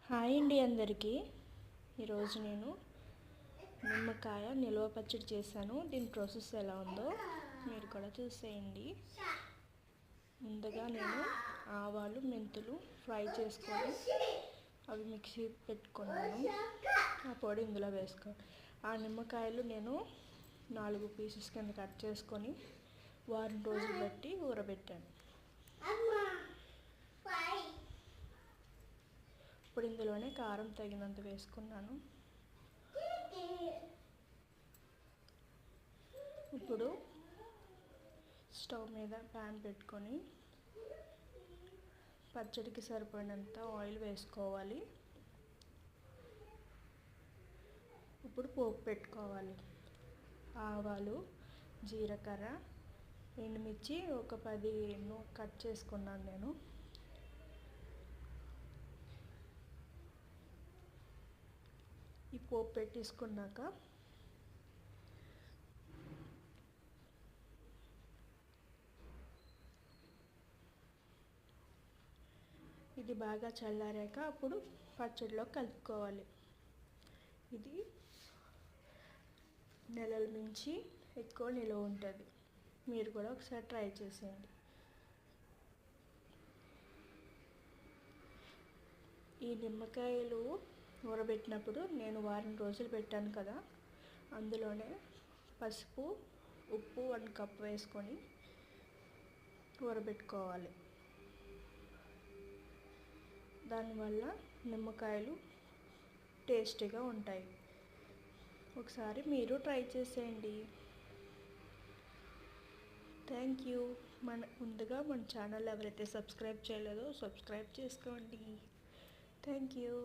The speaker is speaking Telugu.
హాయ్ అండి అందరికీ. ఈరోజు నేను నిమ్మకాయ నిల్వ పచ్చడి చేశాను. దీని ప్రాసెస్ ఎలా ఉందో మీరు కూడా చూసేయండి. ముందుగా నేను ఆవాలు మెంతులు ఫ్రై చేసుకొని అవి మిక్సీ పెట్టుకున్నాను. ఆ పొడి ఇందులో ఆ నిమ్మకాయలు నేను 4 పీసెస్ కింద కట్ చేసుకొని వారం రోజులు బట్టి ఊరబెట్టాను. ఇప్పుడు ఇందులోనే కారం తగినంత వేసుకున్నాను. ఇప్పుడు స్టవ్ మీద ప్యాన్ పెట్టుకొని పచ్చడికి సరిపడినంత ఆయిల్ వేసుకోవాలి. ఇప్పుడు పోపు పెట్టుకోవాలి. ఆవాలు, జీలకర్ర, ఎండుమిర్చి ఒక 10 కట్ చేసుకున్నాను నేను. ఈ పోపు పెట్టేసుకున్నాక ఇది బాగా చల్లారాక అప్పుడు పచ్చడిలో కలుపుకోవాలి. ఇది నెలల నుంచి ఎక్కువ నిలువ ఉంటుంది. మీరు కూడా ఒకసారి ట్రై చేసేయండి. ఈ నిమ్మకాయలు ఊరబెట్టినప్పుడు నేను వారం రోజులు పెట్టాను కదా, అందులోనే పసుపు, ఉప్పు 1 కప్ వేసుకొని ఊరబెట్టుకోవాలి. దానివల్ల నిమ్మకాయలు టేస్టీగా ఉంటాయి. ఒకసారి మీరు ట్రై చేసేయండి. Thank you. ముందుగా మన ఛానల్ ఎవరైతే సబ్స్క్రైబ్ చేయలేదో సబ్స్క్రైబ్ చేసుకోండి. Thank you.